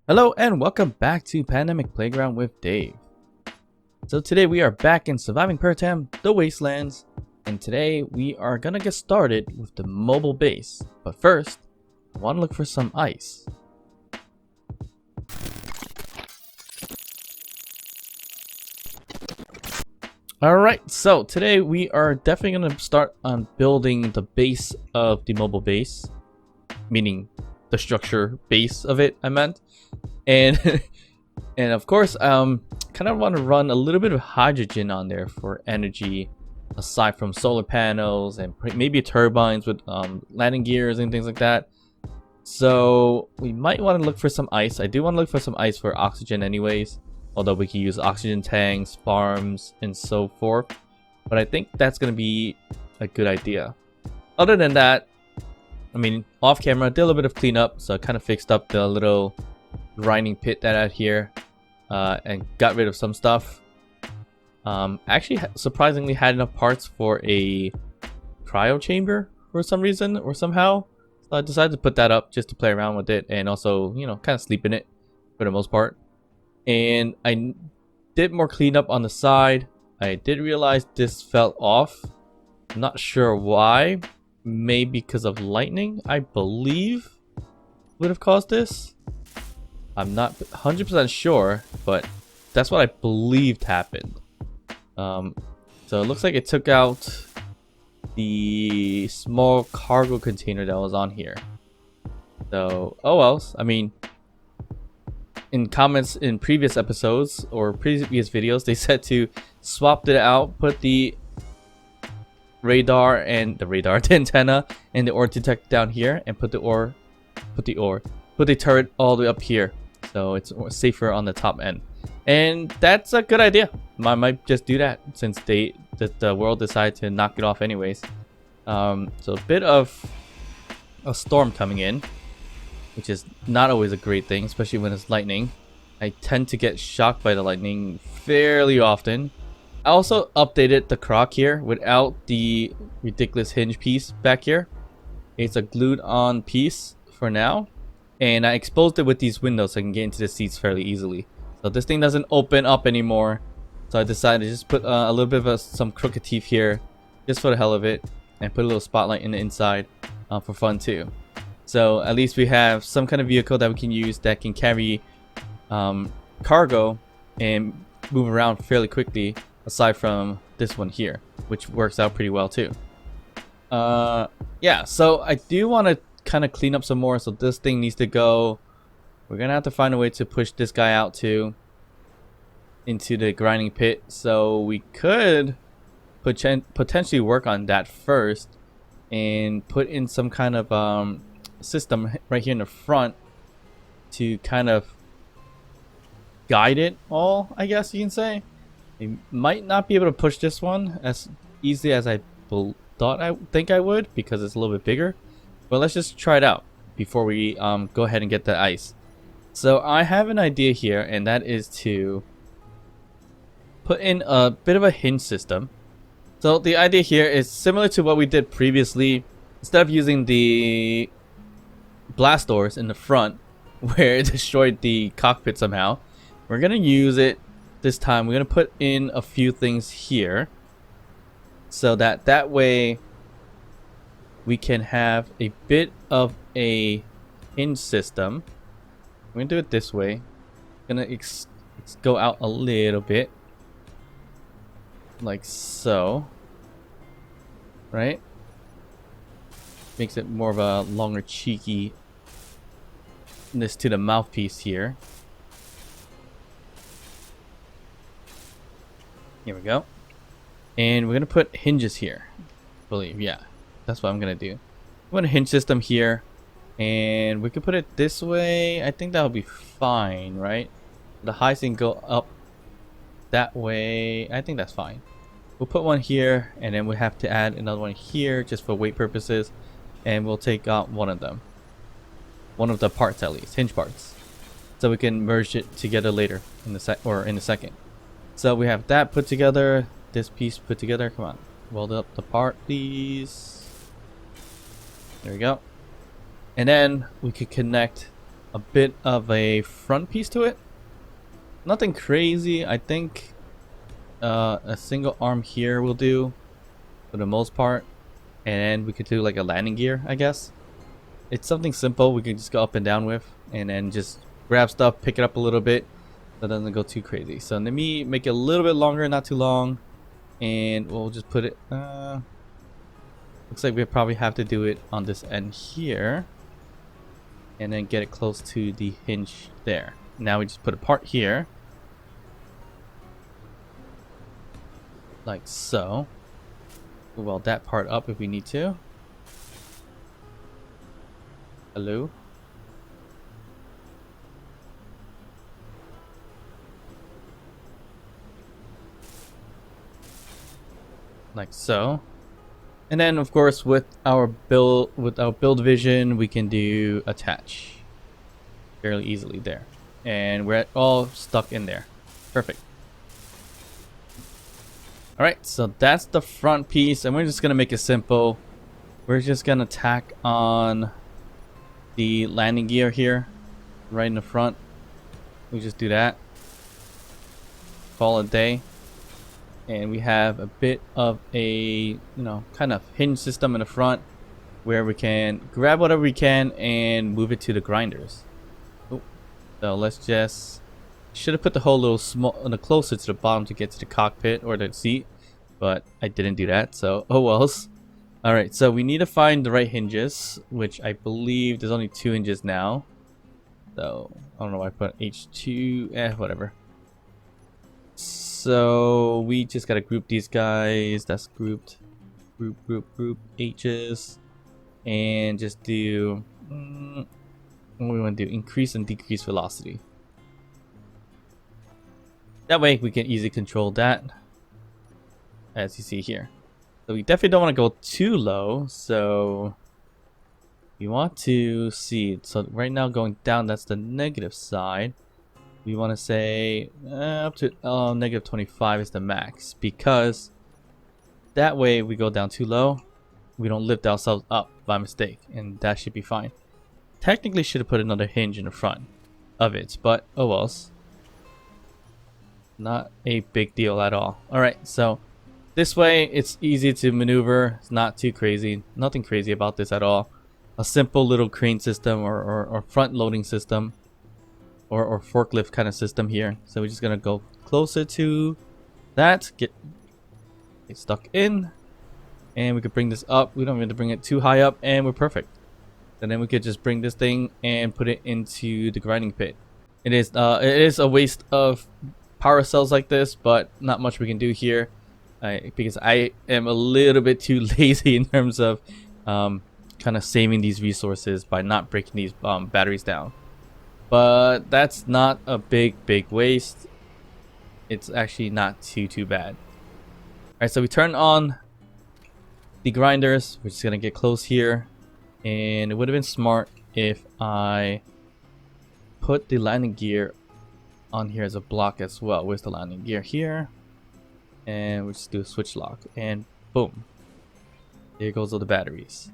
Hello and welcome back to Pandemic Playground with Dave. So today we are back in Surviving Pertam, the Wastelands, and today we are gonna get started with the mobile base. But first, I want to look for some ice. Alright, so today we are definitely gonna start on building the base of the mobile base, meaning the structure base of it, I meant. And and of course kind of want to run a little bit of hydrogen on there for energy, aside from solar panels and maybe turbines with landing gears and things like that. So we might want to look for some ice. I do want to look for some ice for oxygen anyways, although we can use oxygen tanks, farms, and so forth, but I think that's going to be a good idea. Other than that, I mean, off camera, did a little bit of cleanup, so I kind of fixed up the little grinding pit that I had here and got rid of some stuff. Actually, surprisingly had enough parts for a cryo chamber for some reason or somehow. So I decided to put that up just to play around with it and also, you know, kind of sleep in it for the most part. And I did more cleanup on the side. I did realize this fell off. I'm not sure why. Maybe because of lightning, I believe, would have caused this. I'm not 100% sure, but that's what I believed happened. So it looks like it took out the small cargo container that was on here. So, oh well. I mean, in comments in previous episodes or previous videos, they said to swap it out, put the radar, the antenna, and the ore detector down here, and put the turret all the way up here, so it's safer on the top end. And that's a good idea. I might just do that since the world decided to knock it off anyways. So a bit of a storm coming in, which is not always a great thing, especially when it's lightning. I tend to get shocked by the lightning fairly often. I also updated the crock here without the ridiculous hinge piece back here. It's a glued on piece for now, and I exposed it with these windows so I can get into the seats fairly easily. So this thing doesn't open up anymore, so I decided to just put a little bit of some crooked teeth here just for the hell of it, and put a little spotlight in the inside for fun too. So at least we have some kind of vehicle that we can use that can carry cargo and move around fairly quickly, aside from this one here, which works out pretty well too. Yeah, so I do want to kind of clean up some more, so this thing needs to go. We're gonna have to find a way to push this guy out too into the grinding pit, so we could potentially work on that first and put in some kind of system right here in the front to kind of guide it all, I guess you can say. I might not be able to push this one as easily as I think I would, because it's a little bit bigger. But let's just try it out before we go ahead and get the ice. So I have an idea here, and that is to put in a bit of a hinge system. So the idea here is similar to what we did previously. Instead of using the blast doors in the front where it destroyed the cockpit somehow, we're gonna use it this time. We're gonna put in a few things here so that way we can have a bit of a hinge system. We're gonna do it this way. Gonna go out a little bit like so, right? Makes it more of a longer cheeky this to the mouthpiece here. Here we go. And we're gonna put hinges here, I believe. Yeah, that's what I'm gonna do. I'm gonna hinge system here, and we could put it this way. I think that'll be fine, right? The highs can go up that way. I think that's fine. We'll put one here, and then we have to add another one here just for weight purposes, and we'll take out one of them, one of the parts at least, hinge parts, so we can merge it together later in the second. So we have that put together, this piece put together. Come on, weld up the part, please. There we go. And then we could connect a bit of a front piece to it. Nothing crazy. I think a single arm here will do for the most part. And we could do like a landing gear, I guess. It's something simple we can just go up and down with. And then just grab stuff, pick it up a little bit. So it doesn't go too crazy. So let me make it a little bit longer, not too long. And we'll just put it... looks like we probably have to do it on this end here. And then get it close to the hinge there. Now we just put a part here. Like so. We'll weld that part up if we need to. Hello? Like so. And then of course with our build vision we can do attach fairly easily there. And we're all stuck in there. Perfect. Alright, so that's the front piece, and we're just gonna make it simple. We're just gonna tack on the landing gear here, right in the front. We just do that. Call it a day. And we have a bit of a, kind of hinge system in the front where we can grab whatever we can and move it to the grinders. Oh, so let's just... Should have put the hole a little closer to the bottom to get to the cockpit or the seat, but I didn't do that, so oh wells. Alright, so we need to find the right hinges, which I believe there's only 2 hinges now. So, I don't know why I put H2, whatever. So, we just gotta group these guys. That's grouped. Group H's. And just do... what do we want to do? Increase and decrease velocity. That way we can easily control that, as you see here. So we definitely don't want to go too low, so we want to see. So right now going down, that's the negative side. We want to say up to negative 25 is the max, because that way we go down too low, we don't lift ourselves up by mistake, and that should be fine. Technically should have put another hinge in the front of it, but oh wells. Not a big deal at all. Alright, so this way it's easy to maneuver. It's not too crazy. Nothing crazy about this at all. A simple little crane system or front loading system or forklift kind of system here. So we're just gonna go closer to that, get stuck in, and we could bring this up. We don't need to bring it too high up, and we're perfect. And then we could just bring this thing and put it into the grinding pit. It is a waste of power cells like this, but not much we can do here, because I am a little bit too lazy in terms of kind of saving these resources by not breaking these batteries down. But that's not a big waste. It's actually not too bad. Alright, so we turn on the grinders. We're just gonna get close here, and it would have been smart if I put the landing gear on here as a block as well. Where's the landing gear? Here. And we just do a switch lock, and boom, there goes all the batteries.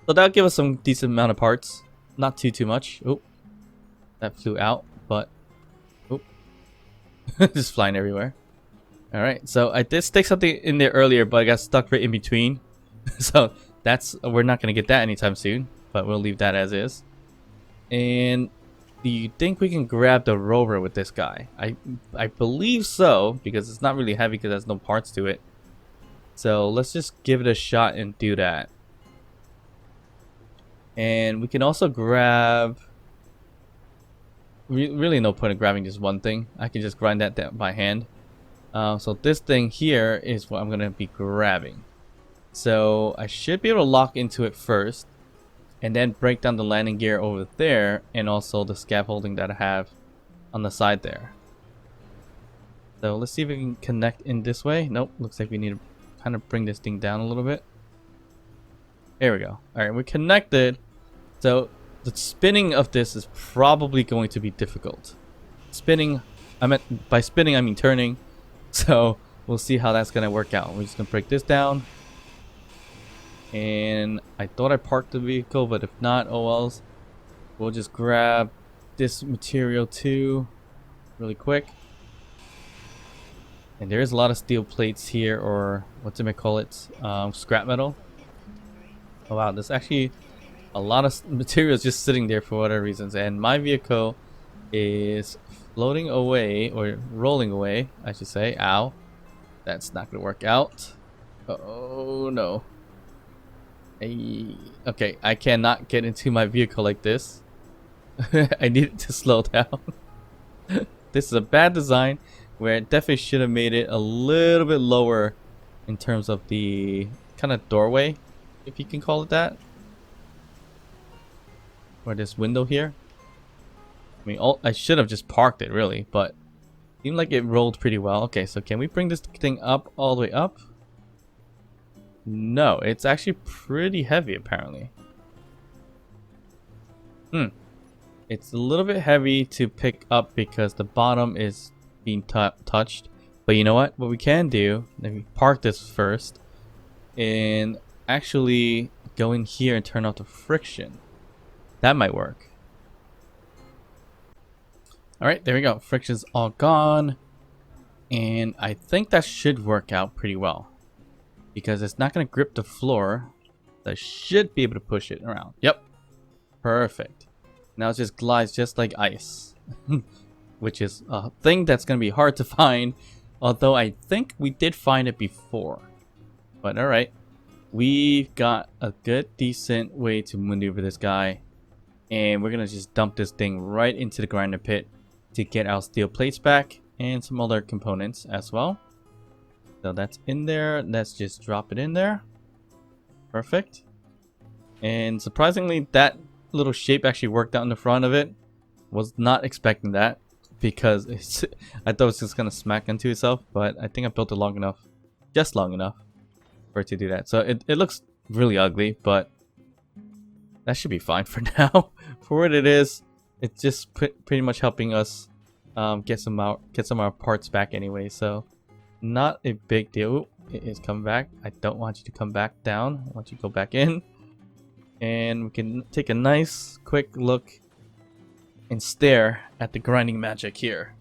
So that'll give us some decent amount of parts, not too much. Oh, that flew out, but oh, just flying everywhere. All right, so I did stick something in there earlier, but I got stuck right in between. So we're not gonna get that anytime soon, but we'll leave that as is. And do you think we can grab the rover with this guy? I believe so, because it's not really heavy because there's no parts to it. So let's just give it a shot and do that. And we can also grab... Really no point in grabbing just one thing. I can just grind that down by hand. So this thing here is what I'm going to be grabbing. So I should be able to lock into it first, and then break down the landing gear over there, and also the scaffolding that I have on the side there. So let's see if we can connect in this way. Nope, looks like we need to kind of bring this thing down a little bit. There we go. Alright, we're connected. So the spinning of this is probably going to be difficult. Spinning, by spinning I mean turning. So we'll see how that's going to work out. We're just going to break this down. And I thought I parked the vehicle, but if not, oh well. We'll just grab this material too, really quick. And there's a lot of steel plates here, or what's it may call it, scrap metal. Oh wow, there's actually a lot of materials just sitting there for whatever reasons. And my vehicle is floating away, or rolling away, I should say. Ow. That's not gonna work out. Oh no. Okay, I cannot get into my vehicle like this. I need it to slow down. This is a bad design where it definitely should have made it a little bit lower in terms of the kind of doorway, if you can call it that. Or this window here. I mean, I should have just parked it really, but it seemed like it rolled pretty well. Okay, so can we bring this thing up all the way up? No, it's actually pretty heavy apparently. It's a little bit heavy to pick up because the bottom is being touched. But you know what? What we can do, let me park this first and actually go in here and turn off the friction. That might work. Alright, there we go. Friction's all gone. And I think that should work out pretty well. Because it's not going to grip the floor. So I should be able to push it around. Yep. Perfect. Now it just glides just like ice. Which is a thing that's going to be hard to find. Although I think we did find it before. But alright. We've got a good, decent way to maneuver this guy. And we're going to just dump this thing right into the grinder pit to get our steel plates back. And some other components as well. So that's in there. Let's just drop it in there. Perfect. And surprisingly, that little shape actually worked out in the front of it. Was not expecting that because I thought it was just going to smack into itself. But I think I built it long enough. Just long enough for it to do that. So it looks really ugly, but that should be fine for now. For what it is, it's just pretty much helping us get some of our parts back anyway. So not a big deal. Ooh, it is coming back. I don't want you to come back down. I want you to go back in. And we can take a nice quick look and stare at the grinding magic here.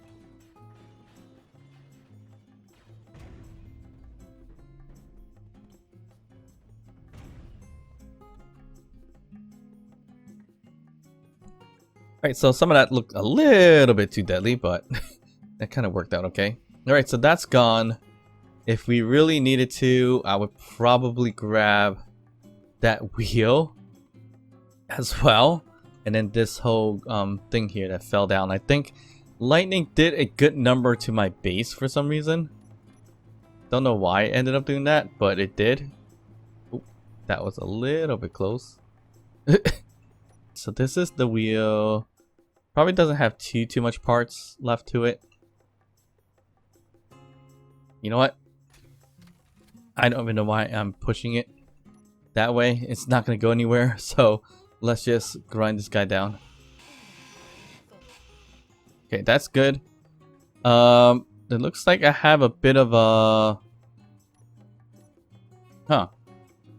Alright, so some of that looked a little bit too deadly, but that kind of worked out okay. Alright, so that's gone. If we really needed to, I would probably grab that wheel as well. And then this whole thing here that fell down. I think lightning did a good number to my base for some reason. Don't know why I ended up doing that, but it did. Ooh, that was a little bit close. So this is the wheel. Probably doesn't have too much parts left to it. You know what? I don't even know why I'm pushing it that way. It's not going to go anywhere. So let's just grind this guy down. Okay, that's good. It looks like I have a bit of a...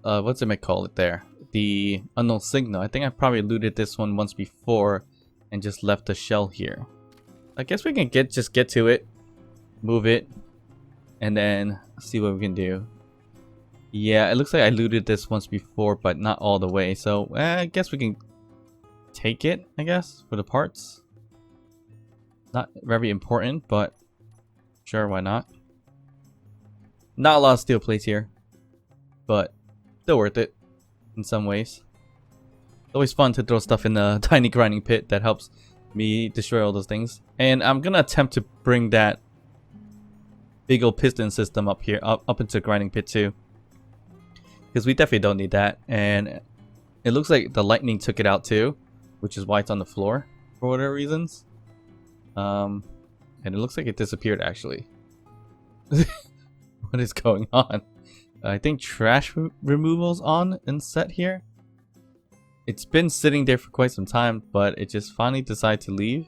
what's it may call it there? The unknown signal. I think I probably looted this one once before and just left the shell here. I guess we can just get to it, move it, and then see what we can do. Yeah, it looks like I looted this once before, but not all the way. So I guess we can take it, I guess, for the parts. Not very important, but sure, why not? Not a lot of steel plates here, but still worth it in some ways. It's always fun to throw stuff in the tiny grinding pit that helps me destroy all those things. And I'm gonna attempt to bring that big old piston system up here, up into the grinding pit too. Because we definitely don't need that. And it looks like the lightning took it out too, which is why it's on the floor for whatever reasons. And it looks like it disappeared actually. What is going on? I think trash removal's on and set here. It's been sitting there for quite some time, but it just finally decided to leave.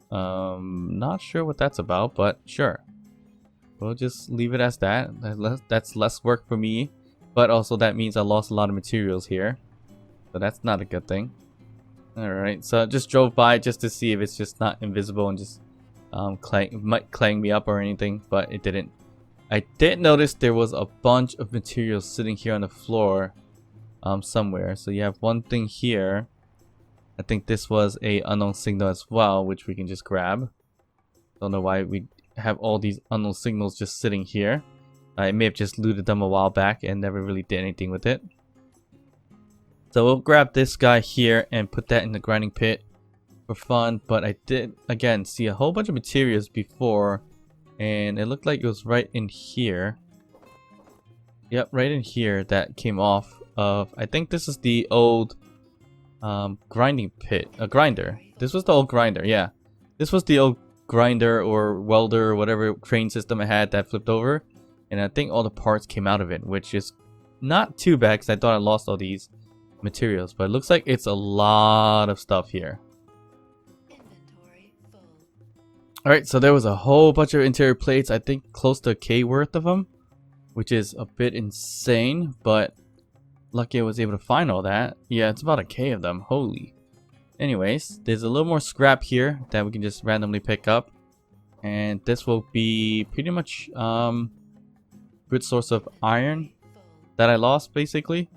Not sure what that's about, but sure. We'll just leave it as that. That's less work for me But also that means I lost a lot of materials here. So that's not a good thing. Alright, so I just drove by just to see if it's just not invisible and just might clang me up or anything, but it didn't. I did notice there was a bunch of materials sitting here on the floor somewhere. So you have one thing here. I think this was a unknown signal as well, which we can just grab. Don't know why we have all these unknown signals just sitting here. I may have just looted them a while back and never really did anything with it. So we'll grab this guy here and put that in the grinding pit for fun. But I did, again, see a whole bunch of materials before. And it looked like it was right in here. Yep, right in here that came off of... I think this is the old grinding pit. A grinder. This was the old grinder, yeah. This was the old grinder or welder or whatever crane system I had that flipped over. And I think all the parts came out of it, which is not too bad because I thought I lost all these materials, but it looks like it's a lot of stuff here. Alright, so there was a whole bunch of interior plates, I think close to a K worth of them, which is a bit insane, but lucky I was able to find all that. Yeah, it's about a K of them, holy. Anyways, there's a little more scrap here that we can just randomly pick up, and this will be pretty much good source of iron that I lost basically.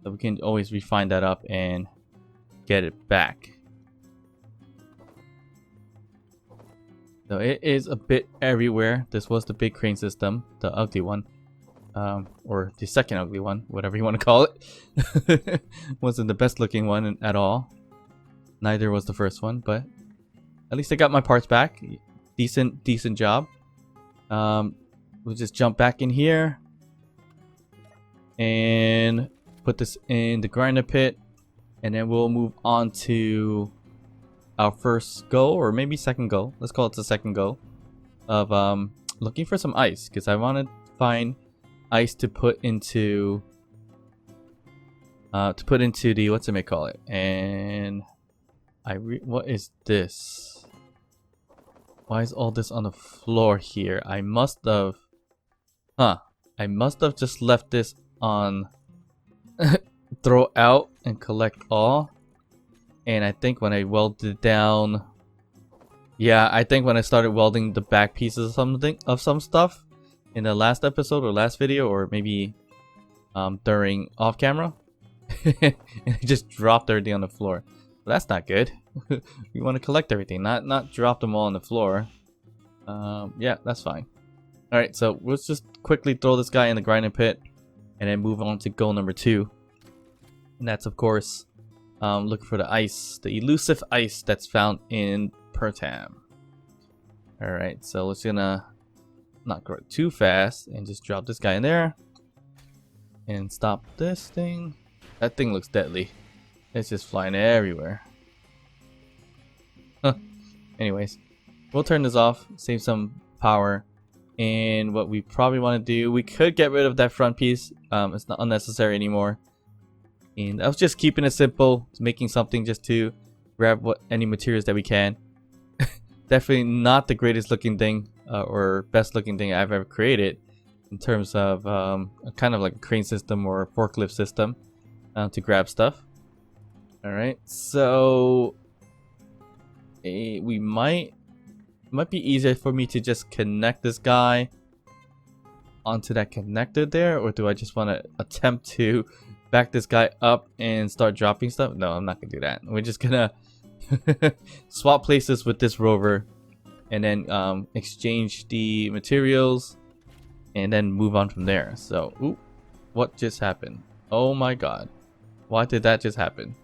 So we can always refine that up and get it back. So it is a bit everywhere. This was the big crane system, the ugly one. Or the second ugly one, whatever you want to call it. Wasn't the best looking one at all. Neither was the first one, but at least I got my parts back. Decent job. We'll just jump back in here and put this in the grinder pit, and then we'll move on to our first go, or maybe second go. Let's call it the second go of looking for some ice, because I want to find ice to put into the what's it may call it. And what is this? Why is all this on the floor here? I must have just left this on throw out and collect all. And I think when I welded down, yeah, I think when I started welding the back pieces of some stuff in the last episode or last video, or maybe during off camera, and I just dropped everything on the floor. But that's not good. We want to collect everything, not drop them all on the floor. Yeah, that's fine. Alright, so let's just quickly throw this guy in the grinding pit and then move on to goal number 2. And that's, of course, looking for the ice, the elusive ice that's found in Pertam. Alright, so let's gonna not go too fast and just drop this guy in there. And stop this thing. That thing looks deadly. It's just flying everywhere. Huh. Anyways, we'll turn this off, save some power. And what we probably want to do, we could get rid of that front piece. It's not unnecessary anymore. And I was just keeping it simple, making something just to grab any materials that we can. Definitely not the greatest looking thing or best looking thing I've ever created in terms of kind of like a crane system or a forklift system to grab stuff. Alright, so we might be easier for me to just connect this guy onto that connector there, or do I just want to attempt to back this guy up and start dropping stuff? No, I'm not gonna do that. We're just gonna swap places with this rover and then exchange the materials and then move on from there. So, ooh, what just happened? Oh my god, why did that just happen?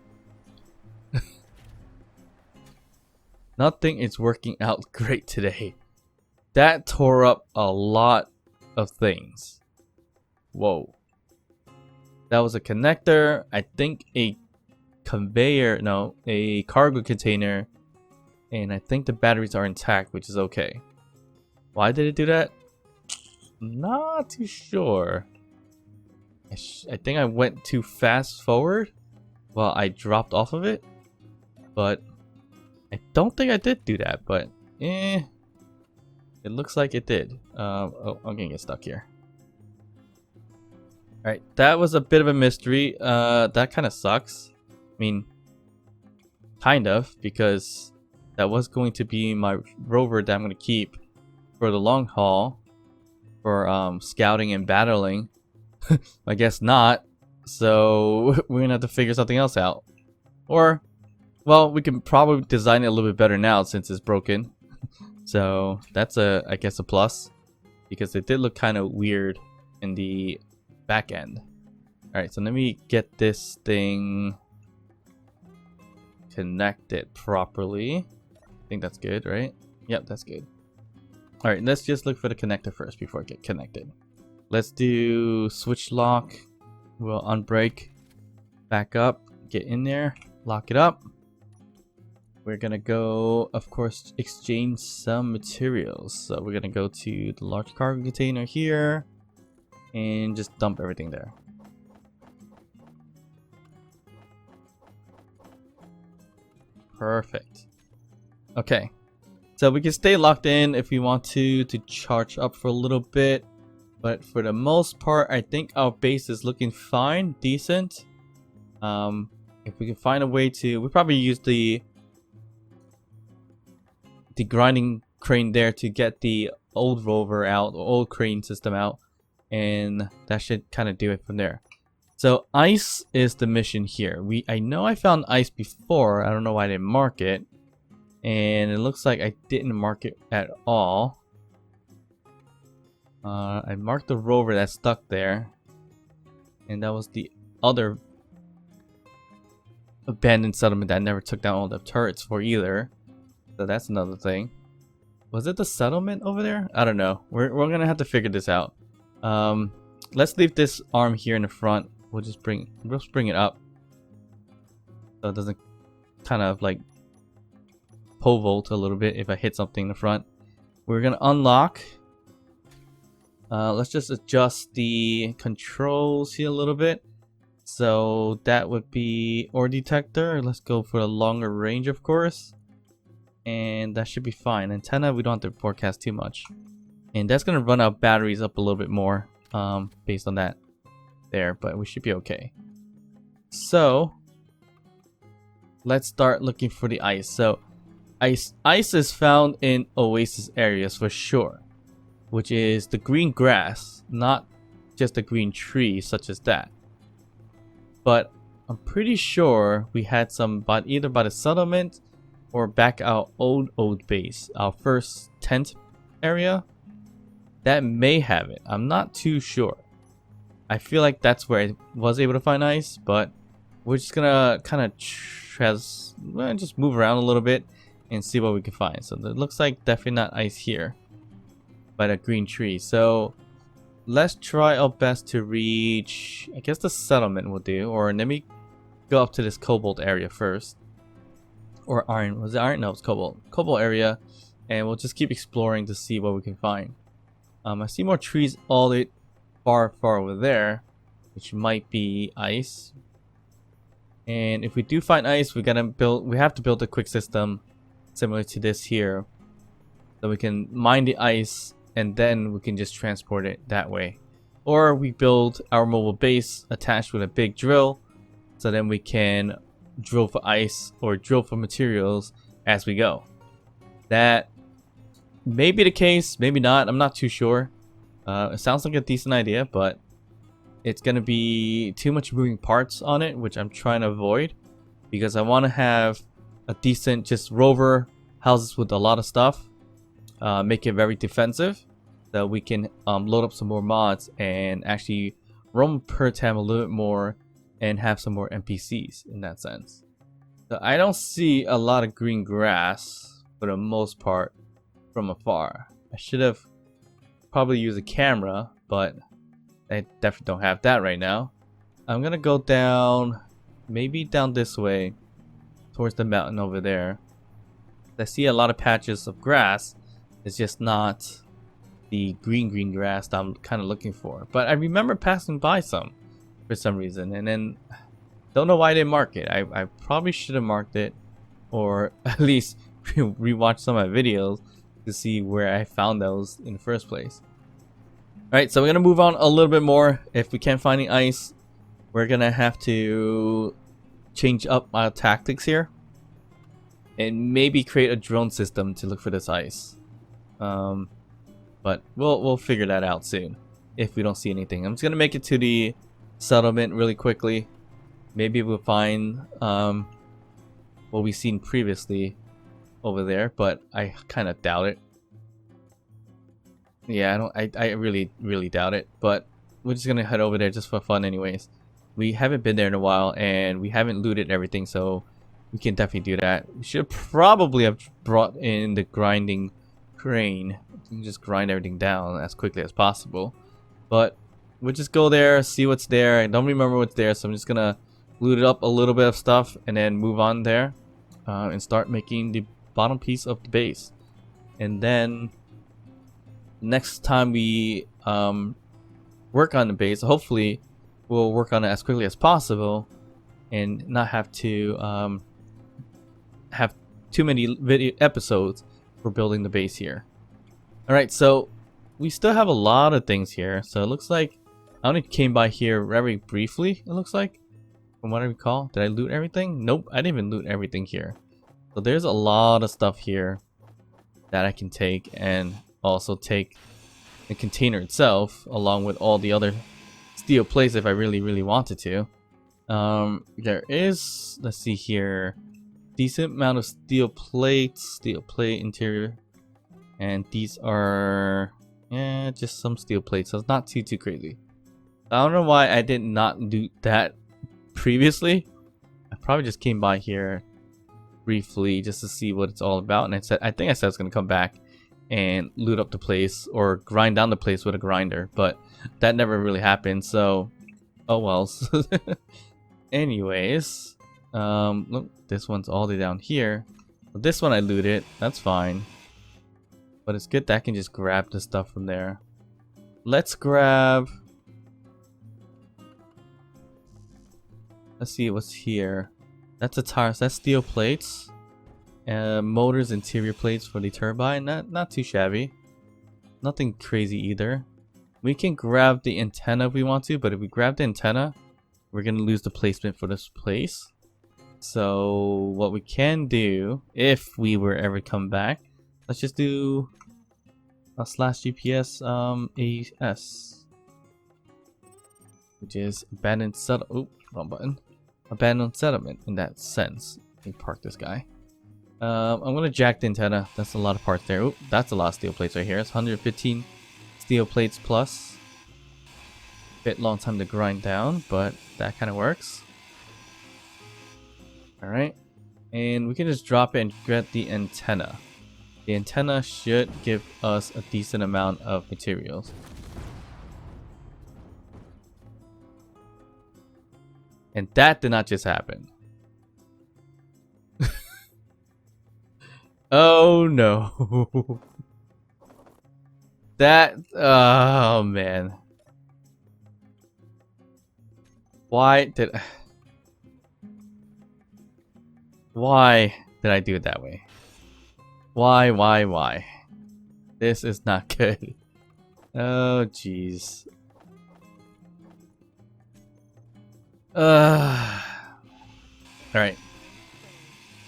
Nothing is working out great today. That tore up a lot of things. Whoa. That was a connector, I think a conveyor, no, a cargo container, and I think the batteries are intact, which is okay. Why did it do that? Not too sure. I think I went too fast forward while I dropped off of it, but I don't think I did do that, but it looks like it did. Oh, I'm gonna get stuck here. Alright, that was a bit of a mystery. That kind of sucks. I mean, kind of, because that was going to be my rover that I'm going to keep for the long haul. For scouting and battling. I guess not. So we're going to have to figure something else out. Or, well, we can probably design it a little bit better now since it's broken. So that's I guess a plus. Because it did look kind of weird in the back end. Alright, so let me get this thing connected properly. I think that's good, right? Yep, that's good. Alright, let's just look for the connector first before I get connected. Let's do switch lock. We'll unbreak. Back up. Get in there. Lock it up. We're gonna go, of course, exchange some materials. So we're gonna go to the large cargo container here and just dump everything there. Perfect. Okay. So we can stay locked in if we want to charge up for a little bit. But for the most part, I think our base is looking fine, decent. If we can find a way to, we probably use the grinding crane there to get the old rover out, the old crane system out, and that should kind of do it from there. So ice is the mission here. I know I found ice before. I don't know why I didn't mark it, and it looks like I didn't mark it at all. I marked the rover that's stuck there, and that was the other abandoned settlement that I never took down all the turrets for either. So that's another thing. Was it the settlement over there? I don't know. We're gonna have to figure this out. Let's leave this arm here in the front. We'll bring it up so it doesn't kind of like pole vault a little bit if I hit something in the front. We're gonna unlock. Let's just adjust the controls here a little bit. So that would be ore detector. Let's go for a longer range, of course. And that should be fine. Antenna, we don't have to forecast too much. And that's going to run our batteries up a little bit more based on that there. But we should be okay. So let's start looking for the ice. So ice is found in oasis areas for sure. Which is the green grass, not just the green tree such as that. But I'm pretty sure we had some either by the settlement or back our old base, our first tent area. That may have it. I'm not too sure. I feel like that's where I was able to find ice, but we're just gonna kind of just move around a little bit and see what we can find. So it looks like definitely not ice here by the green tree. So let's try our best to reach, I guess the settlement will do, or let me go up to this cobalt area first. Or iron. Was it iron? No, it's cobalt. Cobalt area. And we'll just keep exploring to see what we can find. I see more trees all the far over there, which might be ice. And if we do find ice, we have to build a quick system similar to this here. So we can mine the ice and then we can just transport it that way. Or we build our mobile base attached with a big drill, so then we can drill for ice or drill for materials as we go. That may be the case, maybe not. I'm not too sure. It sounds like a decent idea, but it's gonna be too much moving parts on it, which I'm trying to avoid, because I want to have a decent just rover houses with a lot of stuff, make it very defensive, so we can load up some more mods and actually roam Pertam a little bit more and have some more NPCs in that sense. So I don't see a lot of green grass for the most part from afar. I should have probably used a camera, but I definitely don't have that right now. I'm gonna go down, maybe down this way towards the mountain over there. I see a lot of patches of grass. It's just not the green grass that I'm kind of looking for. But I remember passing by some for some reason, and then don't know why I didn't mark it. I probably should have marked it, or at least rewatch some of my videos to see where I found those in the first place. Alright, so we're gonna move on a little bit more. If we can't find any ice, we're gonna have to change up our tactics here. And maybe create a drone system to look for this ice. But we'll figure that out soon if we don't see anything. I'm just gonna make it to the settlement really quickly. Maybe we'll find what we've seen previously over there, but I kind of doubt it. Yeah, I really doubt it, but we're just gonna head over there just for fun anyways. We haven't been there in a while and we haven't looted everything, so we can definitely do that. We should probably have brought in the grinding crane. We can just grind everything down as quickly as possible. But we'll just go there, see what's there. I don't remember what's there, so I'm just gonna loot up a little bit of stuff and then move on there and start making the bottom piece of the base. And then next time we work on the base, hopefully we'll work on it as quickly as possible and not have to have too many video episodes for building the base here. Alright, so we still have a lot of things here. So it looks like I only came by here very briefly, it looks like. From what I recall. Did I loot everything? Nope, I didn't even loot everything here. So there's a lot of stuff here that I can take, and also take the container itself along with all the other steel plates if I really wanted to. There is, let's see here, decent amount of steel plates, steel plate interior, and these are just some steel plates, so it's not too crazy. I don't know why I did not loot that previously. I probably just came by here briefly just to see what it's all about, and I think I said I was gonna come back and loot up the place or grind down the place with a grinder, but that never really happened, so oh well. Anyways, look, this one's all the way down here. This one I looted, that's fine, but it's good that I can just grab the stuff from there. Let's grab, let's see what's here. That's a tire, so that's steel plates. Motors, interior plates for the turbine. Not too shabby. Nothing crazy either. We can grab the antenna if we want to, but if we grab the antenna, we're gonna lose the placement for this place. So what we can do, if we were ever come back, let's just do a /GPS AS, which is abandoned settlement. Oh, wrong button. Abandoned settlement in that sense. Let me park this guy. I'm gonna jack the antenna. That's a lot of parts there. Oop, that's a lot of steel plates right here. It's 115 steel plates plus. Bit long time to grind down, but that kind of works. Alright, and we can just drop it and get the antenna. The antenna should give us a decent amount of materials. And that did not just happen. Oh no. That, oh man. Why did I do it that way? Why? This is not good. Oh jeez. Alright.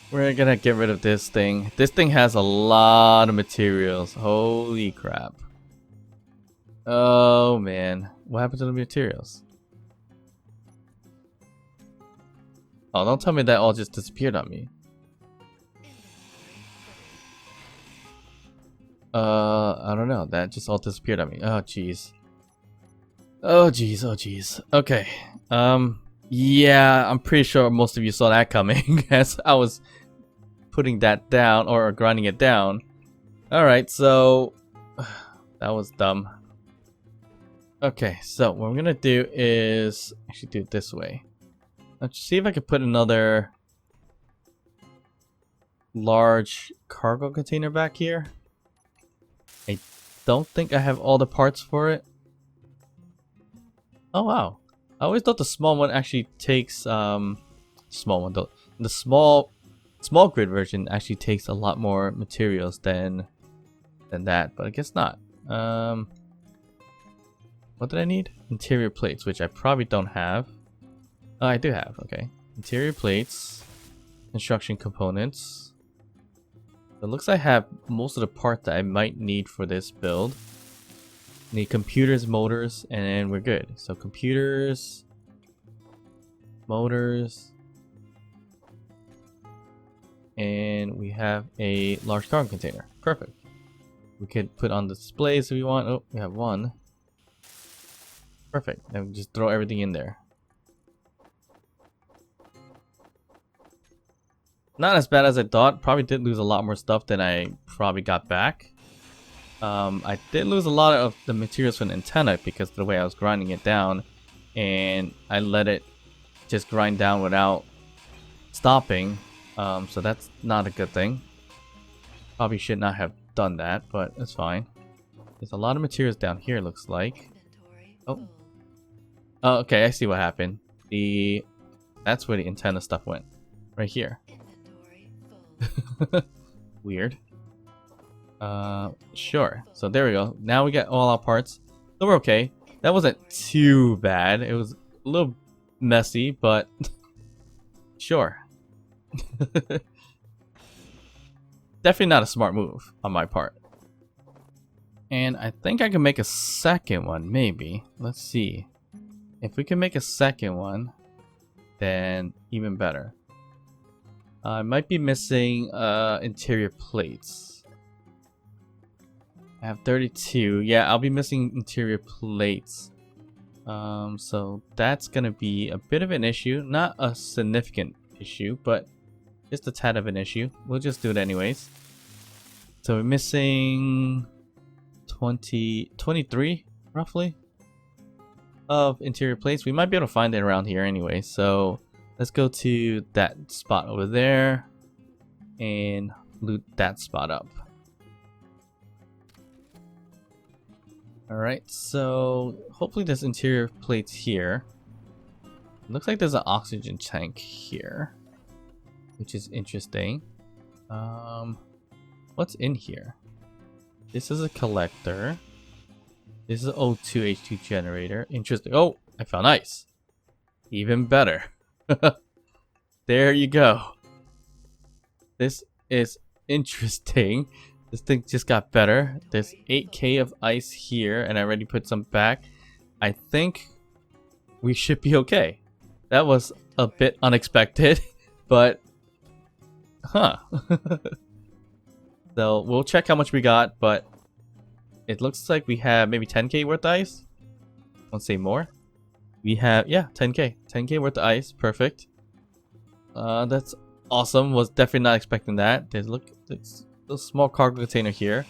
We're gonna get rid of this thing. This thing has a lot of materials. Holy crap. Oh man. What happened to the materials? Oh, don't tell me that all just disappeared on me. I don't know. That just all disappeared on me. Oh jeez. Oh jeez. Okay. Yeah, I'm pretty sure most of you saw that coming as I was putting that down or grinding it down. Alright, so that was dumb. Okay, so what I'm gonna do is actually do it this way. Let's see if I can put another large cargo container back here. I don't think I have all the parts for it. Oh wow. I always thought the small one actually takes small one though. The small grid version actually takes a lot more materials than that, but I guess not. What did I need? Interior plates, which I probably don't have. Oh, I do have. Okay. Interior plates. Construction components. It looks like I have most of the parts that I might need for this build. Need computers, motors, and we're good. So computers, motors, and we have a large cargo container. Perfect. We could put on displays if we want. Oh, we have one. Perfect. And we just throw everything in there. Not as bad as I thought. Probably did lose a lot more stuff than I probably got back. I did lose a lot of the materials from the antenna because of the way I was grinding it down. And I let it just grind down without stopping. So that's not a good thing. Probably should not have done that, but it's fine. There's a lot of materials down here, looks like. Oh. Oh, okay, I see what happened. That's where the antenna stuff went. Right here. Weird. Sure. So there we go. Now we got all our parts. So we're okay. That wasn't too bad. It was a little messy, but sure. Definitely not a smart move on my part. And I think I can make a second one, maybe. Let's see. If we can make a second one, then even better. I might be missing interior plates. I have 32. Yeah, I'll be missing interior plates. So that's gonna be a bit of an issue. Not a significant issue, but just a tad of an issue. We'll just do it anyways. So we're missing 23 roughly of interior plates. We might be able to find it around here anyway. So let's go to that spot over there and loot that spot up. Alright, so hopefully there's interior plates here. Looks like there's an oxygen tank here, which is interesting. What's in here? This is a collector. This is an O2 H2 generator. Interesting. Oh, I found ice. Even better. There you go. This is interesting. This thing just got better. There's 8k of ice here, and I already put some back. I think we should be okay. That was a bit unexpected, but huh. So we'll check how much we got, but it looks like we have maybe 10k worth of ice. I won't say more. We have, yeah, 10k worth of ice. Perfect. That's awesome. Was definitely not expecting that. There's a small cargo container here.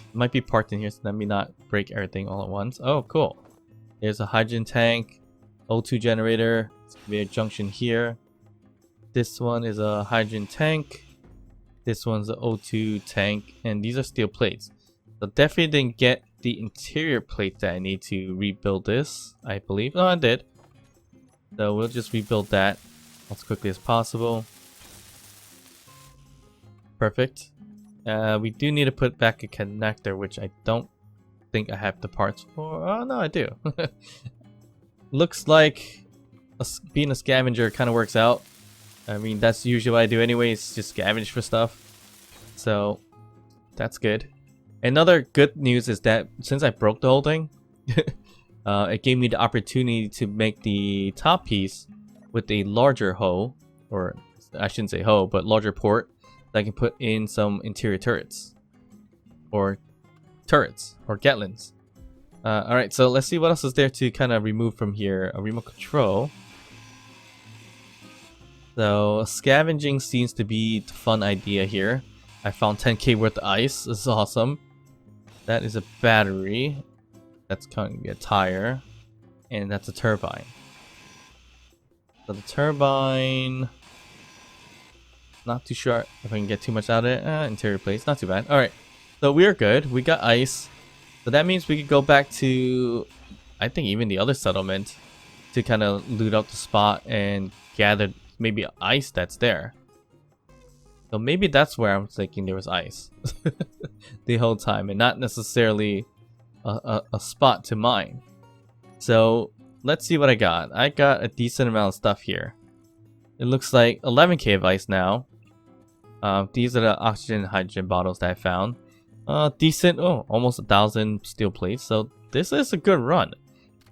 It might be parked in here, so let me not break everything all at once. Oh, cool. There's a hydrogen tank, O2 generator. It's gonna be a junction here. This one is a hydrogen tank. This one's an O2 tank, and these are steel plates. So definitely didn't get the interior plate that I need to rebuild this, I believe. Oh, I did. So we'll just rebuild that as quickly as possible. Perfect. We do need to put back a connector, which I don't think I have the parts for. Oh, no, I do. Looks like being a scavenger kind of works out. I mean, that's usually what I do anyways, just scavenge for stuff. So, that's good. Another good news is that since I broke the whole thing, it gave me the opportunity to make the top piece with a larger hoe, or I shouldn't say hoe, but larger port that I can put in some interior turrets. Or Gatlins. Alright, so let's see what else is there to kind of remove from here. A remote control. So, scavenging seems to be the fun idea here. I found 10k worth of ice. This is awesome. That is a battery. That's going to be a tire. And that's a turbine. So the turbine... Not too sure if I can get too much out of it. Interior plates, not too bad. Alright, so we're good. We got ice. So that means we could go back to, I think, even the other settlement to kind of loot out the spot and gather maybe ice that's there. So maybe that's where I'm thinking there was ice the whole time, and not necessarily a spot to mine. So let's see what I got. I got a decent amount of stuff here. It looks like 11k of ice now. These are the oxygen and hydrogen bottles that I found. Decent. Oh, almost 1,000 steel plates. So this is a good run.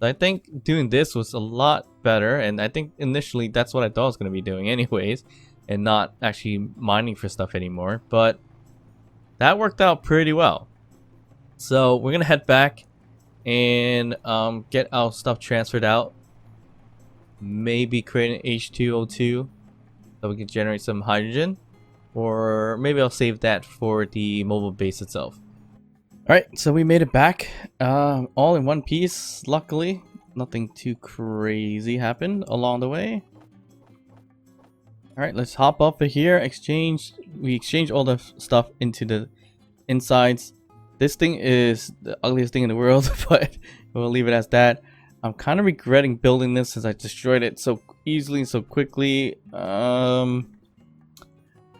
I think doing this was a lot better, and I think initially that's what I thought I was going to be doing anyways, and not actually mining for stuff anymore. But that worked out pretty well. So we're going to head back and get our stuff transferred out. Maybe create an H2O2 so we can generate some hydrogen, or maybe I'll save that for the mobile base itself. Alright, so we made it back all in one piece. Luckily, nothing too crazy happened along the way. Alright, let's hop up here. We exchange all the stuff into the insides. This thing is the ugliest thing in the world, but we'll leave it as that. I'm kind of regretting building this since I destroyed it so easily, so quickly.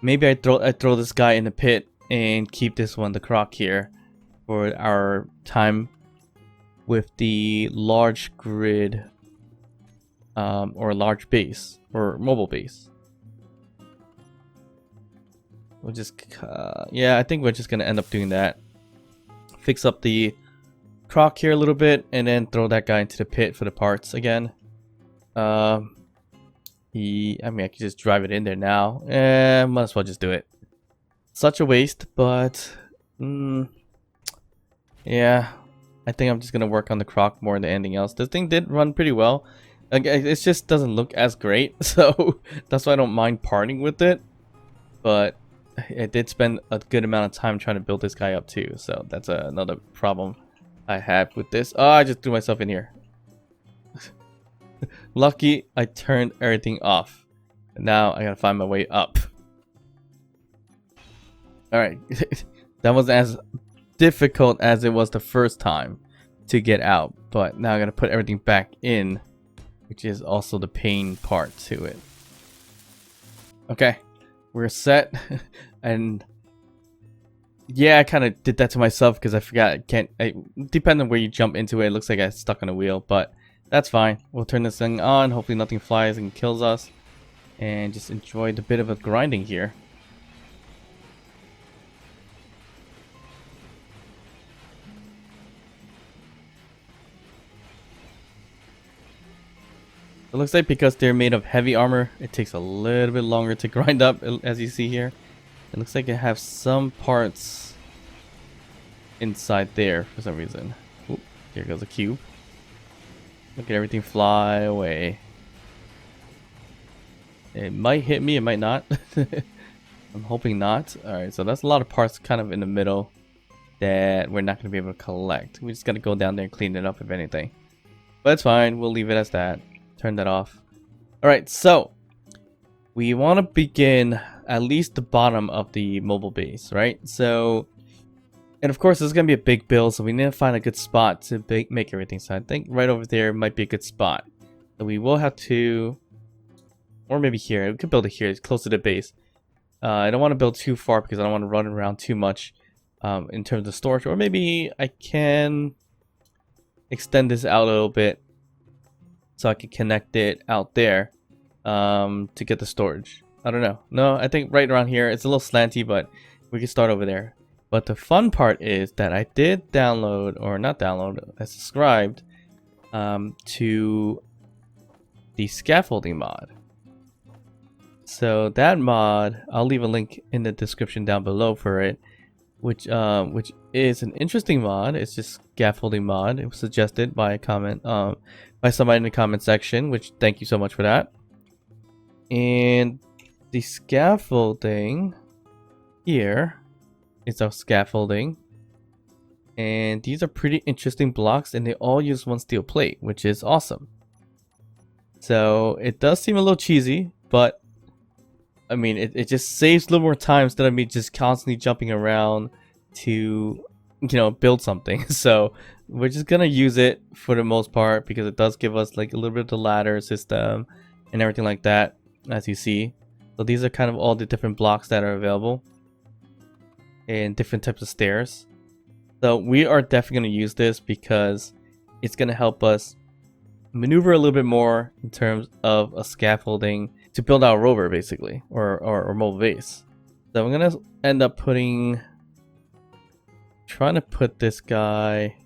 Maybe I throw this guy in the pit and keep this one, the croc here, for our time with the large grid or large base or mobile base. We'll just yeah, I think we're just gonna end up doing that. Fix up the croc here a little bit and then throw that guy into the pit for the parts again. I mean, I could just drive it in there now. Might as well just do it. Such a waste, but yeah, I think I'm just gonna work on the croc more than anything else. This thing did run pretty well. It just doesn't look as great, so that's why I don't mind parting with it. But I did spend a good amount of time trying to build this guy up too, so that's another problem I have with this. Oh, I just threw myself in here. Lucky I turned everything off. Now I gotta find my way up. Alright, that wasn't as difficult as it was the first time to get out, but now I gotta put everything back in, which is also the pain part to it. Okay, we're set. And yeah, I kind of did that to myself because I forgot depending on where you jump into it, it looks like I stuck on a wheel, but that's fine. We'll turn this thing on. Hopefully nothing flies and kills us, and just enjoy the bit of a grinding here. It looks like because they're made of heavy armor, it takes a little bit longer to grind up, as you see here. It looks like it has some parts inside there for some reason. Oop, there goes a cube. Look at everything fly away. It might hit me, it might not. I'm hoping not. Alright, so that's a lot of parts kind of in the middle that we're not going to be able to collect. We just got to go down there and clean it up if anything. But it's fine, we'll leave it as that. Turn that off. Alright, so we want to begin at least the bottom of the mobile base, right? So, and of course, this is going to be a big build, so we need to find a good spot to make everything. So I think right over there might be a good spot. So we will have to, or maybe here. We could build it here. It's close to the base. I don't want to build too far because I don't want to run around too much in terms of storage. Or maybe I can extend this out a little bit so I can connect it out there to get the storage. I don't know. No, I think right around here. It's a little slanty, but we can start over there. But the fun part is that I did download, or not download, I subscribed to the scaffolding mod. So that mod, I'll leave a link in the description down below for it, which is an interesting mod. It's just scaffolding mod. It was suggested by a comment by somebody in the comment section, which thank you so much for that. And the scaffolding here is our scaffolding, and these are pretty interesting blocks, and they all use one steel plate, which is awesome. So it does seem a little cheesy, but I mean it just saves a little more time instead of me just constantly jumping around to, you know, build something. So we're just gonna use it for the most part because it does give us like a little bit of the ladder system and everything like that, as you see. So these are kind of all the different blocks that are available and different types of stairs. So we are definitely going to use this because it's going to help us maneuver a little bit more in terms of a scaffolding to build our rover, basically, or mobile base. So I'm gonna end up trying to put this guy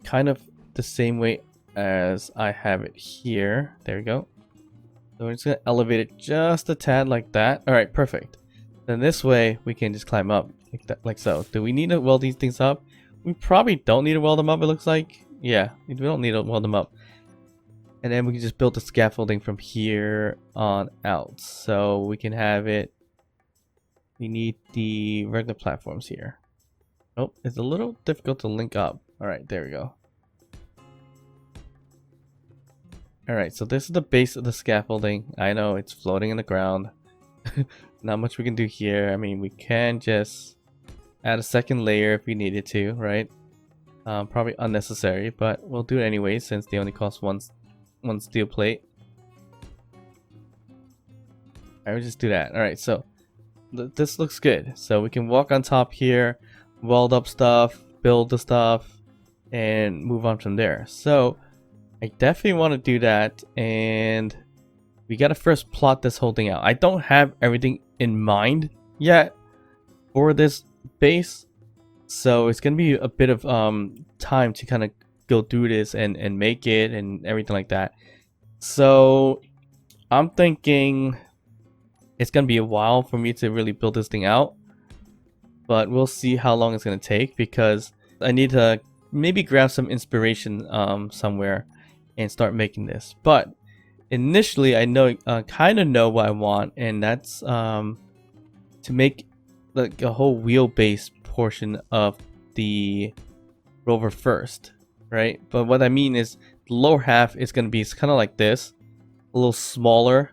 kind of the same way as I have it here. There we go. So we're just gonna elevate it just a tad like that. All right, perfect. Then this way we can just climb up like that, like so. Do we need to weld these things up? We probably don't need to weld them up, it looks like. Yeah, we don't need to weld them up. And then we can just build the scaffolding from here on out. So we can have it. We need the regular platforms here. Oh, it's a little difficult to link up. All right, there we go. All right, so this is the base of the scaffolding. I know it's floating in the ground. Not much we can do here. I mean, we can just add a second layer if we needed to, right? Probably unnecessary, but we'll do it anyway since they only cost one steel plate. I would just do that. All right, so this looks good. So we can walk on top here, weld up stuff, build the stuff, and move on from there. So I definitely want to do that, and we gotta first plot this whole thing out. I don't have everything in mind yet for this base, so it's gonna be a bit of time to kind of go through this and make it and everything like that. So I'm thinking it's gonna be a while for me to really build this thing out, but we'll see how long it's gonna take because I need to maybe grab some inspiration somewhere and start making this. But initially I know kind of know what I want, and that's to make like a whole wheelbase portion of the rover first, right? But what I mean is the lower half is going to be kind of like this, a little smaller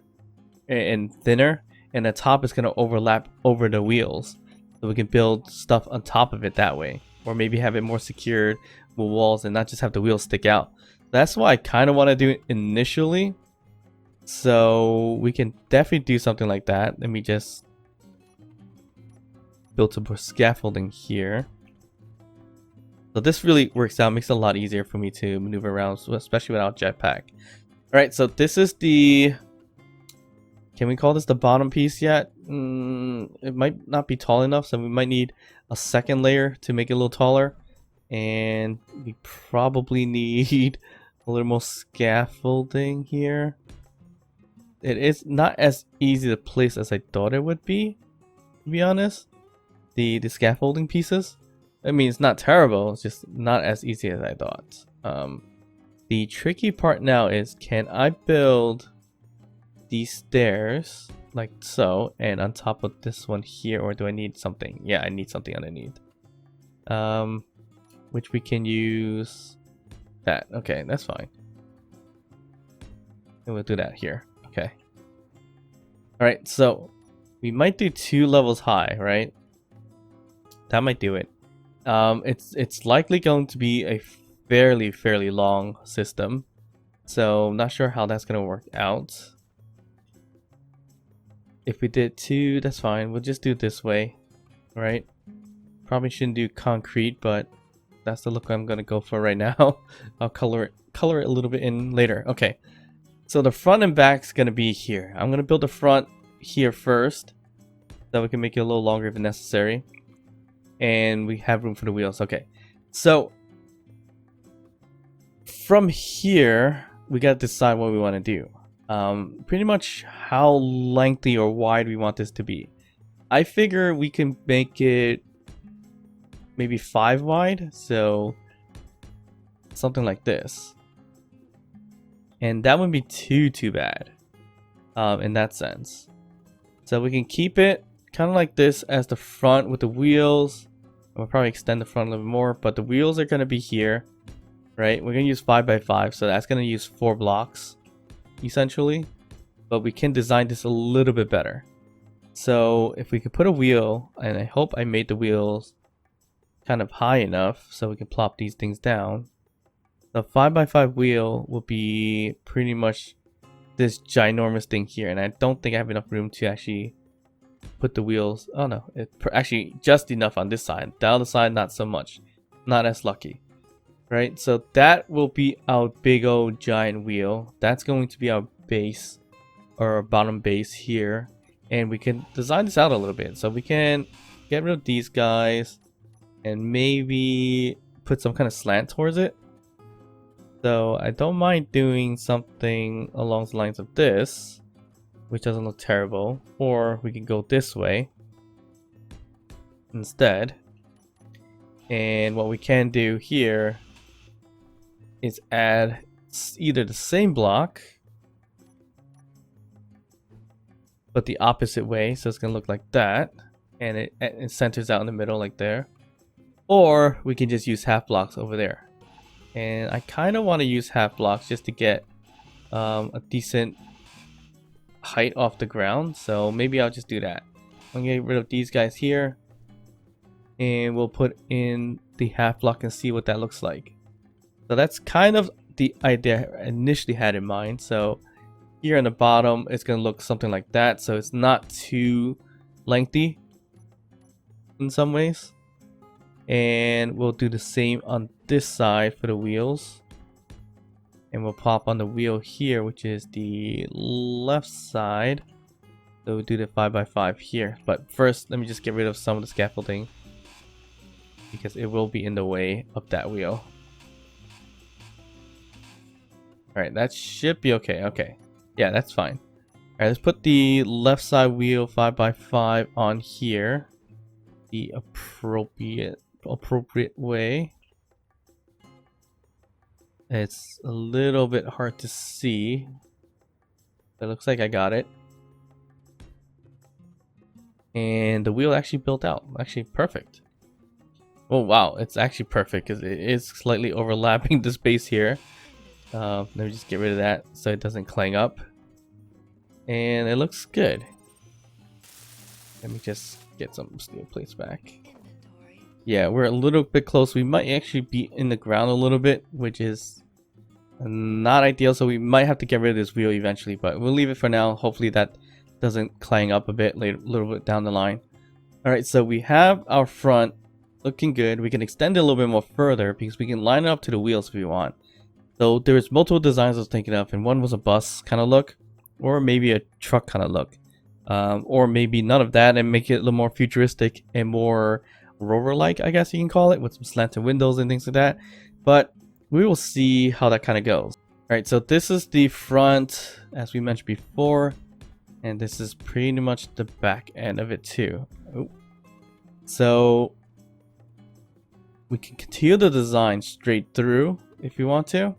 and thinner, and the top is going to overlap over the wheels, so we can build stuff on top of it that way, or maybe have it more secured with walls and not just have the wheels stick out. That's what I kind of want to do initially. So we can definitely do something like that. Let me just build some more scaffolding here. So this really works out, makes it a lot easier for me to maneuver around, especially without jetpack. Alright, so this is the... Can we call this the bottom piece yet? It might not be tall enough, so we might need a second layer to make it a little taller. And we probably need a little more scaffolding here. It is not as easy to place as I thought it would be, to be honest. The scaffolding pieces. I mean, it's not terrible, it's just not as easy as I thought. The tricky part now is, can I build these stairs like so, and on top of this one here, or do I need something? Yeah, I need something underneath. Which we can use that. Okay, that's fine. And we'll do that here. Okay. Alright, so we might do 2 levels high, right? That might do it. It's likely going to be a fairly long system, so I'm not sure how that's gonna work out. If we did 2, that's fine. We'll just do it this way, right? Probably shouldn't do concrete, but that's the look I'm gonna go for right now. I'll color it a little bit in later. Okay, so the front and back's gonna be here. I'm gonna build the front here first, so we can make it a little longer if necessary, and we have room for the wheels. Okay, so from here we gotta decide what we want to do. Pretty much how lengthy or wide we want this to be. I figure we can make it maybe 5 wide, so something like this, and that wouldn't be too bad in that sense. So we can keep it kind of like this as the front with the wheels. We'll probably extend the front a little bit more, but the wheels are going to be here, right? We're going to use 5x5, so that's going to use 4 blocks essentially, but we can design this a little bit better. So if we could put a wheel, and I hope I made the wheels kind of high enough so we can plop these things down. The 5x5 wheel will be pretty much this ginormous thing here, and I don't think I have enough room to actually put the wheels. Oh no, it's actually just enough on this side. The other side, not so much. Not as lucky. Right, so that will be our big old giant wheel. That's going to be our base, or our bottom base here. And we can design this out a little bit. So we can get rid of these guys and maybe put some kind of slant towards it. So I don't mind doing something along the lines of this, which doesn't look terrible. Or we can go this way instead. And what we can do here is add either the same block but the opposite way, so it's gonna look like that, and it centers out in the middle like there. Or we can just use half blocks over there, and I kind of want to use half blocks just to get a decent height off the ground, so maybe I'll just do that. I'm gonna get rid of these guys here, and we'll put in the half block and see what that looks like. So that's kind of the idea I initially had in mind. So here on the bottom, it's going to look something like that. So it's not too lengthy in some ways. And we'll do the same on this side for the wheels. And we'll pop on the wheel here, which is the left side. So we'll do the 5x5 here. But first, let me just get rid of some of the scaffolding, because it will be in the way of that wheel. Alright, that should be okay. Okay. Yeah, that's fine. Alright, let's put the left side wheel 5x5 on here. The appropriate way. It's a little bit hard to see. It looks like I got it. And the wheel actually built out. Actually perfect. Oh wow, it's actually perfect because it is slightly overlapping the space here. Let me just get rid of that so it doesn't clang up. And it looks good. Let me just get some steel plates back. Yeah, we're a little bit close. We might actually be in the ground a little bit, which is not ideal. So we might have to get rid of this wheel eventually, but we'll leave it for now. Hopefully that doesn't clang up a bit later, a little bit down the line. All right, so we have our front looking good. We can extend it a little bit more further because we can line it up to the wheels if we want. So there's multiple designs I was thinking of, and one was a bus kind of look, or maybe a truck kind of look, or maybe none of that and make it a little more futuristic and more rover-like, I guess you can call it, with some slanted windows and things like that. But we will see how that kind of goes. All right, so this is the front, as we mentioned before, and this is pretty much the back end of it too. Oh. So we can continue the design straight through if you want to.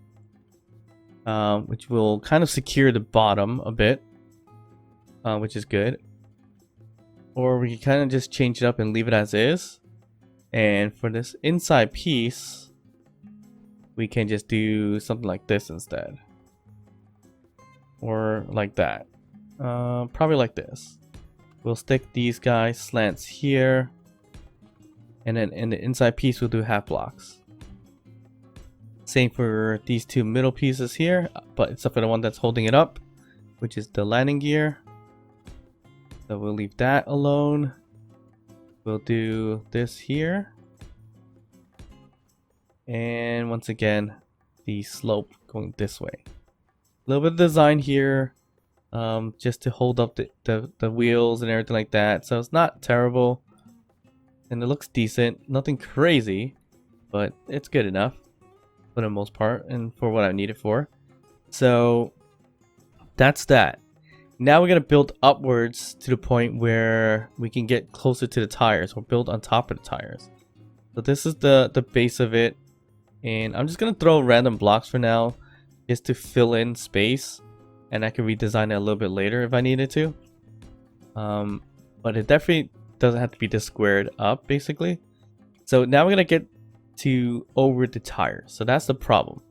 Which will kind of secure the bottom a bit, which is good. Or we can kind of just change it up and leave it as is. And for this inside piece, we can just do something like this instead. Or like that. Probably like this. We'll stick these guys slants here. And then in the inside piece, we'll do half blocks. Same for these two middle pieces here, but except for the one that's holding it up, which is the landing gear. So we'll leave that alone. We'll do this here. And once again, the slope going this way. A little bit of design here, just to hold up the wheels and everything like that. So it's not terrible. And it looks decent. Nothing crazy, but it's good enough for the most part and for what I need it for. So that's that. Now we're going to build upwards to the point where we can get closer to the tires, or build on top of the tires. So this is the base of it. And I'm just going to throw random blocks for now just to fill in space. And I can redesign it a little bit later if I needed to. But it definitely doesn't have to be this squared up basically. So now we're going to get to over the tires. So that's the problem.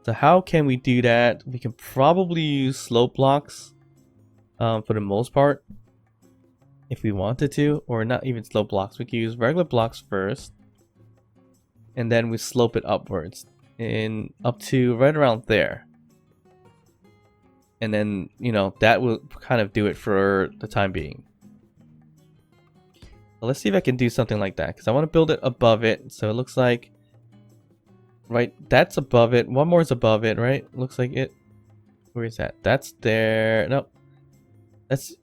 So how can we do that? We can probably use slope blocks for the most part if we wanted to, or not even slope blocks. We can use regular blocks first, and then we slope it upwards and up to right around there. And then, you know, that will kind of do it for the time being. Well, let's see if I can do something like that, because I want to build it above it. So it looks like right? That's above it. One more is above it, right? Looks like it. Where is that? That's there. Nope. That's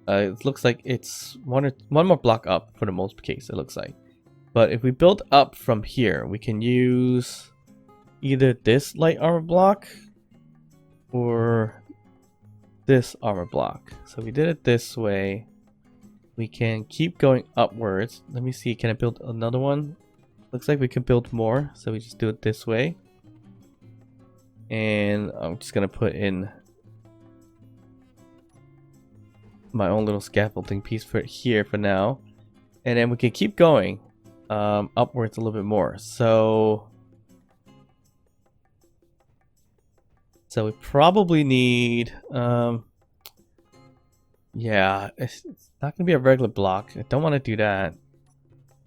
it looks like it's one more block up for the most case, it looks like. But if we build up from here, we can use either this light armor block or this armor block. So we did it this way. We can keep going upwards. Let me see, can I build another one? Looks like we can build more, so we just do it this way. And I'm just gonna put in my own little scaffolding piece for it here for now. And then we can keep going upwards a little bit more. So we probably need yeah, it's not gonna be a regular block. I don't want to do that.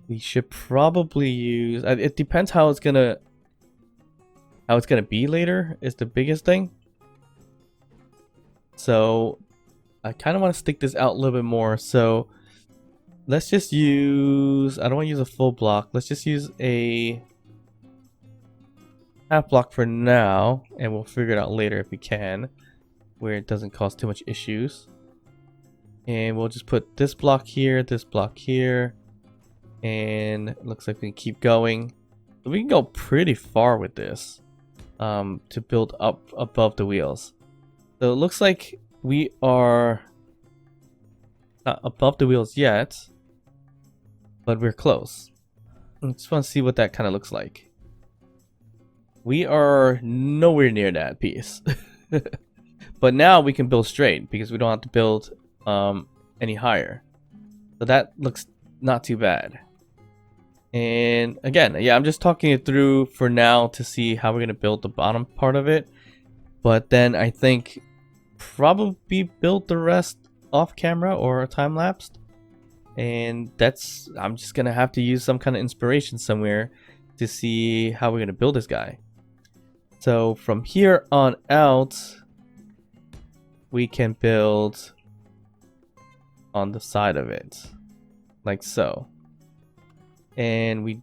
We should probably use it depends how it's gonna be later is the biggest thing. So I kind of want to stick this out a little bit more. So let's just use, I don't want to use a full block. Let's just use a half block for now, and we'll figure it out later if we can, where it doesn't cause too much issues. And we'll just put this block here, and it looks like we can keep going. So we can go pretty far with this to build up above the wheels. So it looks like we are not above the wheels yet, but we're close. I just want to see what that kind of looks like. We are nowhere near that piece. But now we can build straight because we don't have to build any higher. So that looks not too bad. And again, yeah, I'm just talking it through for now to see how we're going to build the bottom part of it. But then I think probably build the rest off camera or time-lapsed. And that's, I'm just going to have to use some kind of inspiration somewhere to see how we're going to build this guy. So from here on out, we can build on the side of it, like so. And we,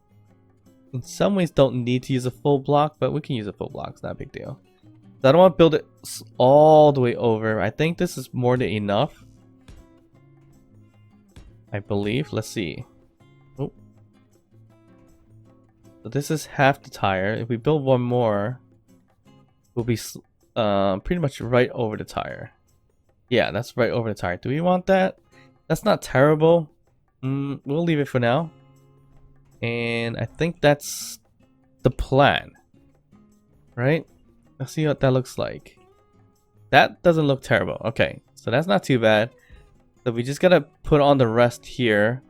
in some ways, don't need to use a full block, but we can use a full block. It's not a big deal. So I don't want to build it all the way over. I think this is more than enough. I believe. Let's see. Oh. So this is half the tire. If we build one more, we'll be pretty much right over the tire. Yeah, that's right over the tire. Do we want that? That's not terrible. We'll leave it for now. And I think that's the plan. Right? Let's see what that looks like. That doesn't look terrible. Okay, so that's not too bad. So we just gotta put on the rest here.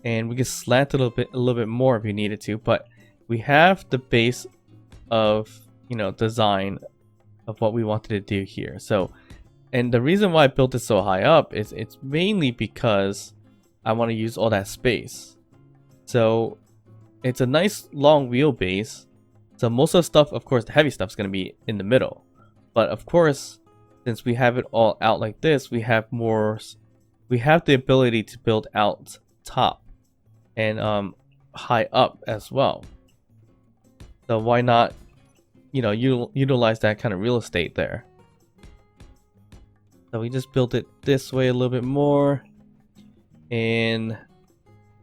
And we can slant it a little bit more if we needed to. But we have the base of, you know, design of what we wanted to do here. So, and the reason why I built it so high up is it's mainly because I want to use all that space. So it's a nice long wheelbase. So most of the stuff, of course, the heavy stuff is going to be in the middle. But of course, since we have it all out like this, we have the ability to build out top and high up as well. So why not, you know, utilize that kind of real estate there. So we just built it this way a little bit more. And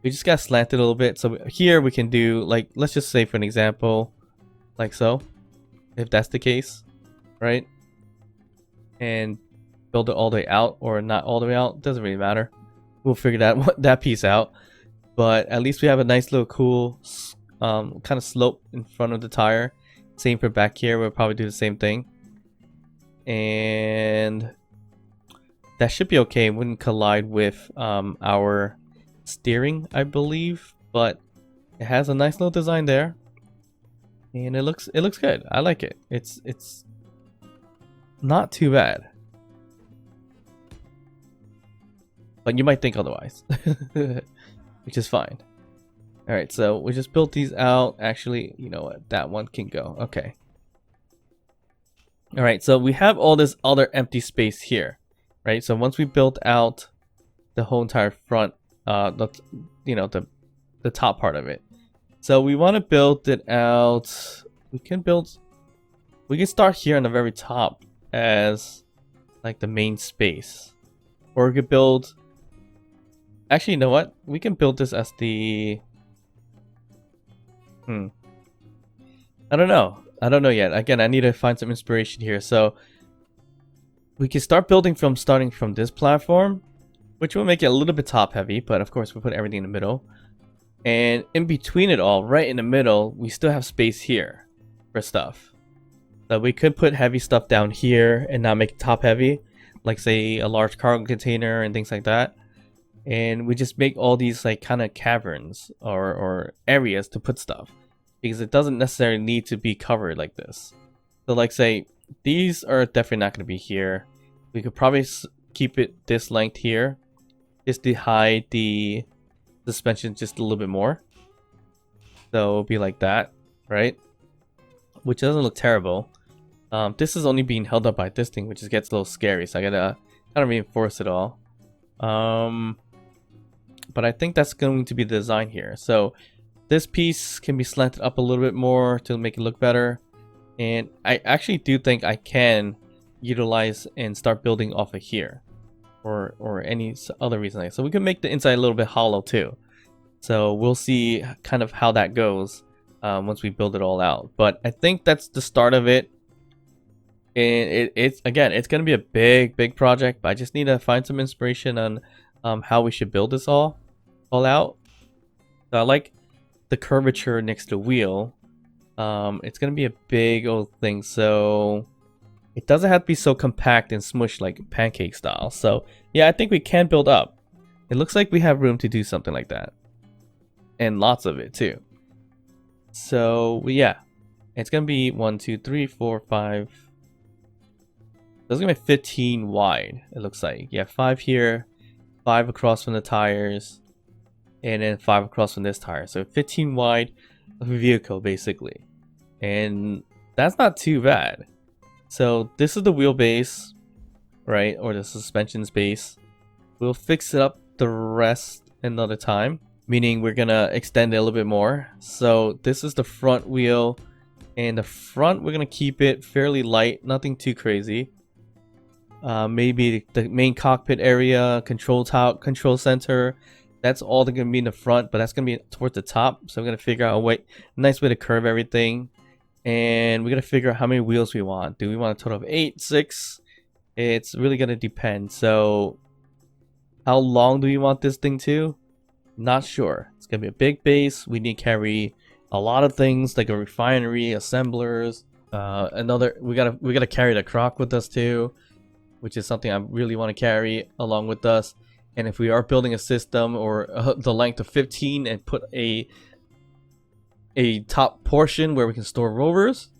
we just got slanted a little bit. So here we can do, like, let's just say for an example, like so, if that's the case, right? And build it all the way out or not all the way out, doesn't really matter. We'll figure that piece out. But at least we have a nice little cool kind of slope in front of the tire. Same for back here, we'll probably do the same thing. And that should be okay. It wouldn't collide with our steering, I believe, but it has a nice little design there. And it looks good. I like it. It's not too bad. But you might think otherwise. Which is fine. Alright, so we just built these out. Actually, you know what? That one can go. Okay. Alright, so we have all this other empty space here. Right? So once we built out the whole entire front, the top part of it, So we want to build it out. We can start here on the very top as like the main space. Or we could build, actually, you know what? We can build this as the, I don't know. I don't know yet. Again, I need to find some inspiration here. So we can start building starting from this platform, which will make it a little bit top heavy, but of course we'll put everything in the middle. And in between it all, right in the middle, we still have space here for stuff. So we could put heavy stuff down here and not make it top heavy, like say a large cargo container and things like that. And we just make all these like kind of caverns or areas to put stuff, because it doesn't necessarily need to be covered like this. So like say these are definitely not going to be here. We could probably keep it this length here just to hide the suspension just a little bit more. So it'll be like that, right? Which doesn't look terrible. This is only being held up by this thing, which just gets a little scary, so I gotta kind of reinforce it all. But I think that's going to be the design here. So this piece can be slanted up a little bit more to make it look better. And I actually do think I can utilize and start building off of here, or any other reason. So we can make the inside a little bit hollow too. So we'll see kind of how that goes once we build it all out. But I think that's the start of it. And it's again, it's gonna be a big project, but I just need to find some inspiration on how we should build this all out. So I like the curvature next to the wheel. It's gonna be a big old thing, so it doesn't have to be so compact and smushed like pancake style. So yeah, I think we can build up. It looks like we have room to do something like that, and lots of it too. So yeah, it's gonna be 1 2 3 4 5. There's gonna be 15 wide, it looks like. Yeah, 5 here, 5 across from the tires, and then 5 across from this tire. So 15 wide of a vehicle basically. And that's not too bad. So this is the wheelbase, right? Or the suspension base. We'll fix it up the rest another time, meaning we're gonna extend it a little bit more. So this is the front wheel, and the front we're gonna keep it fairly light, nothing too crazy. Maybe the main cockpit area, control center, that's all they're gonna be in the front, but that's gonna be towards the top. So I'm gonna figure out a nice way to curve everything, and we're gonna figure out how many wheels we want. Do we want a total of 8, 6? It's really gonna depend. So how long do we want this thing to? Not sure. It's gonna be a big base. We need to carry a lot of things like a refinery, assemblers. We gotta carry the croc with us too, which is something I really want to carry along with us. And if we are building a system or the length of 15 and put a top portion where we can store rovers,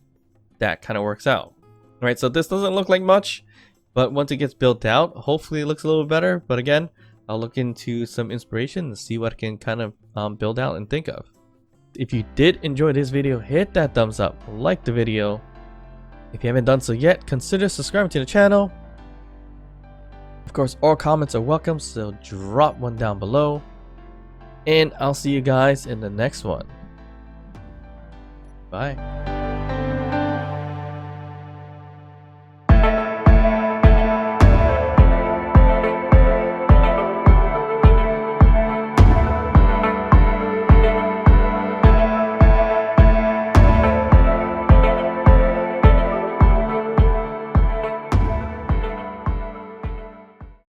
that kind of works out. All right, so this doesn't look like much, but once it gets built out, hopefully it looks a little better. But again, I'll look into some inspiration and see what I can kind of build out and think of. If you did enjoy this video, hit that thumbs up, like the video. If you haven't done so yet, consider subscribing to the channel. Of course, all comments are welcome, so drop one down below. And I'll see you guys in the next one. Bye.